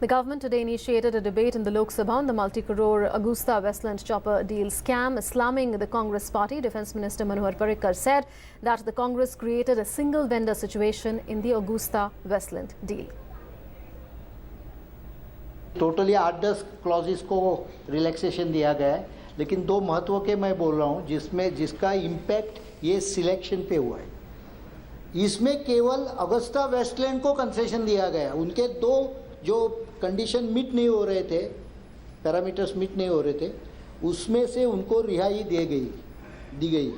The government today initiated a debate in the Lok Sabha on the multi-crore Augusta-Westland chopper deal scam, slamming the Congress party. Defence Minister Manohar Parrikar said that the Congress created a single vendor situation in the Augusta-Westland deal. Totally 8-10 clauses को relaxation दिया गया है, लेकिन दो महत्व के मैं बोल रहा हूँ जिसका इम्पैक्ट ये सिलेक्शन पे हुआ है। इसमें केवल अगस्ता वेस्टलैंड को कंसेशन दिया गया। उनके दो जो कंडीशन मीट नहीं हो रहे थे, पैरामीटर्स मीट नहीं हो रहे थे, उसमें से उनको रिहाई दी गई।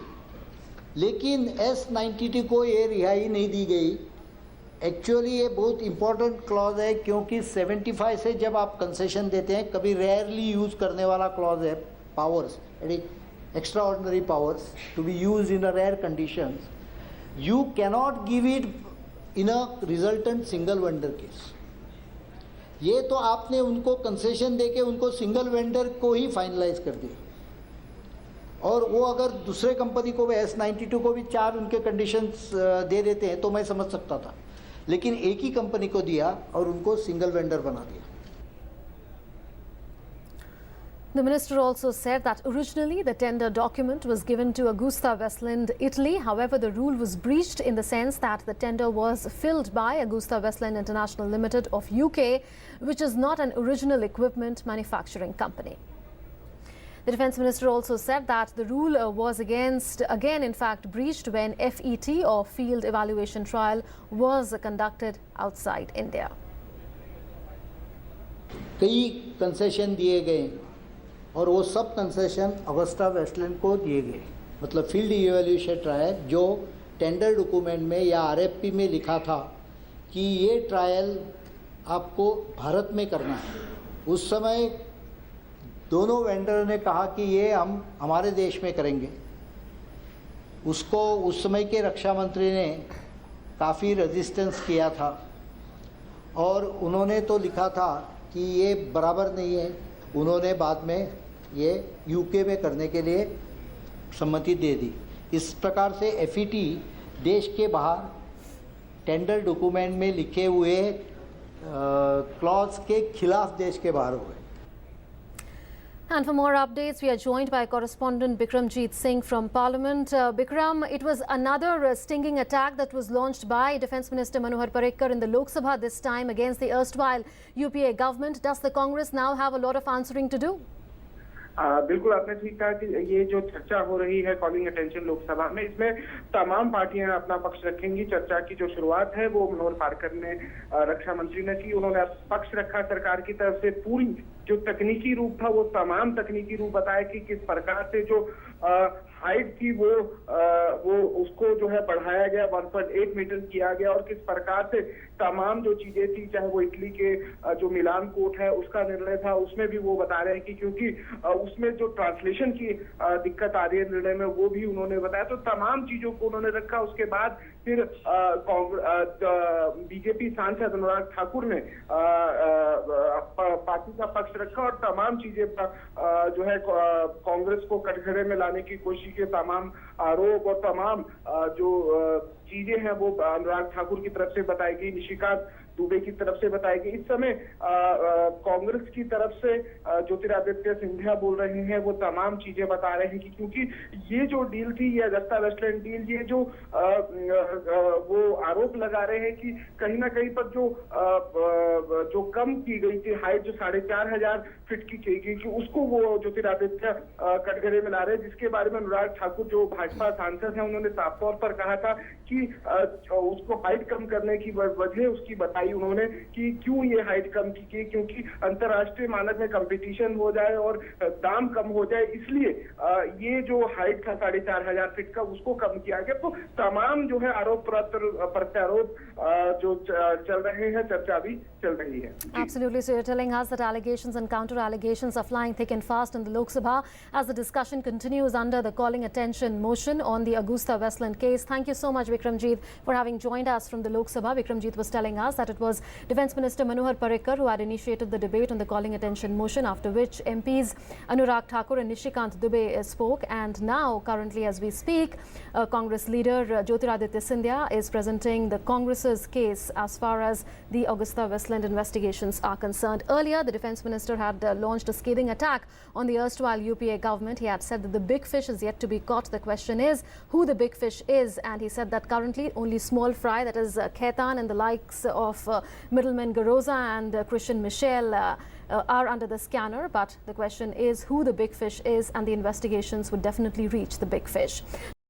लेकिन S92 को ये रिहाई नहीं दी गई। एक्चुअली ये बहुत इंपॉर्टेंट क्लॉज है, क्योंकि 75 से जब आप कंसेशन देते हैं, कभी रेयरली यूज करने वाला क्लॉज है, powers, extraordinary powers to be use in a rare conditions, you cannot give it in a resultant single vendor case. ये तो आपने उनको कंसेशन देके उनको सिंगल वेंडर को ही फाइनलाइज कर दिया, और वो अगर दूसरे कंपनी को भी S92 को भी 4 उनके कंडीशंस दे देते हैं तो मैं समझ सकता था, लेकिन एक ही कंपनी को दिया और उनको सिंगल वेंडर बना दिया। The minister also said that originally the tender document was given to Augusta-Westland, Italy. However, the rule was breached in the sense that the tender was filled by Augusta-Westland International Limited of UK, which is not an original equipment manufacturing company. The defence minister also said that the rule was again in fact breached when FET or Field Evaluation Trial was conducted outside India. कई concession दिए गए और वो सब concession Agusta Westland को दिए गए। मतलब फील्ड इवैल्यूएशन ट्रायल जो टेंडर डॉक्यूमेंट में या RFP में लिखा था कि ये ट्रायल आपको भारत में करना है, उस समय दोनों वेंडर ने कहा कि ये हम हमारे देश में करेंगे। उसको उस समय के रक्षा मंत्री ने काफ़ी रेजिस्टेंस किया था और उन्होंने तो लिखा था कि ये बराबर नहीं है। उन्होंने बाद में ये UK में करने के लिए सम्मति दे दी। इस प्रकार से FET देश के बाहर टेंडर डॉक्यूमेंट में लिखे हुए क्लॉज के खिलाफ देश के बाहर हो गए। And for more updates, we are joined by correspondent Bikramjeet Singh from Parliament. Bikram, it was another stinging attack that was launched by Defence Minister Manohar Parrikar in the Lok Sabha, this time against the erstwhile UPA government. Does the Congress now have a lot of answering to do? बिल्कुल आपने ठीक कहा कि ये जो चर्चा हो रही है कॉलिंग अटेंशन लोकसभा में, इसमें तमाम पार्टियां अपना पक्ष रखेंगी। चर्चा की जो शुरुआत है वो मनोहर पार्कर ने, रक्षा मंत्री ने की। उन्होंने पक्ष रखा सरकार की तरफ से। पूरी जो तकनीकी रूप था वो तमाम तकनीकी रूप बताया कि किस प्रकार से जो हाइट थी वो उसको जो है बढ़ाया गया, 1.8 मीटर किया गया, और किस प्रकार से तमाम जो चीजें थी, चाहे वो इटली के जो मिलान कोर्ट है उसका निर्णय था, उसमें भी वो बता रहे हैं कि क्योंकि उसमें जो ट्रांसलेशन की दिक्कत आ रही है निर्णय में, वो भी उन्होंने बताया। तो तमाम चीजों को उन्होंने रखा। उसके बाद फिर बीजेपी सांसद अनुराग ठाकुर ने पार्टी का पक्ष रखा और तमाम चीजें जो है कांग्रेस को कटघरे में लाने की कोशिश की। तमाम आरोप और तमाम जो चीजें हैं वो अनुराग ठाकुर की तरफ से बताई गई, निशिकांत दुबे की तरफ से बताई गई। इस समय कांग्रेस की तरफ से ज्योतिरादित्य सिंधिया बोल रहे हैं, वो तमाम चीजें बता रहे हैं कि क्योंकि ये जो डील थी, ये अगस्ता वेस्टलैंड डील, ये जो वो आरोप लगा रहे हैं कि कहीं ना कहीं पर जो कम की गई थी हाइट, जो 4500 फीट की गई कि उसको वो ज्योतिरादित्य कटघरे में ला रहे हैं, जिसके बारे में अनुराग ठाकुर जो भाजपा सांसद हैं उन्होंने साफ तौर पर कहा था कि उसको हाइट कम करने की वजह उसकी बताई उन्होंने कि क्यों ये हाइट कम की गई, क्योंकि अंतर्राष्ट्रीय मानक में कंपटीशन हो जाए और दाम कम हो जाए, इसलिए ये जो हाइट था 4500 फीट का उसको कम किया गया। तो तमाम जो है आरोप प्रत्यारोप जो चल रहे हैं, चर्चा भी चल रही है। Absolutely. So you're telling us that allegations and counter allegations are flying thick and fast in the Lok Sabha as the discussion continues under the calling attention motion on the Augusta Westland case. Thank you so much, Bikramjeet, for having joined us from the Lok Sabha. Bikramjeet was telling us that it was Defence Minister Manohar Parrikar who had initiated the debate on the calling attention motion, after which MPs Anurag Thakur and Nishikant Dubey spoke. And now, currently as we speak, Congress leader Jyotiraditya Scindia is presenting the Congress's case as far as the Augusta Westland investigations are concerned. Earlier, the Defence Minister had launched a scathing attack on the erstwhile UPA government. He had said that the big fish is yet to be caught. The question is who the big fish is, and he said that currently only small fry, that is Khaitan and the likes of middleman Garoza and Christian Michel are under the scanner. But the question is who the big fish is, and the investigations would definitely reach the big fish.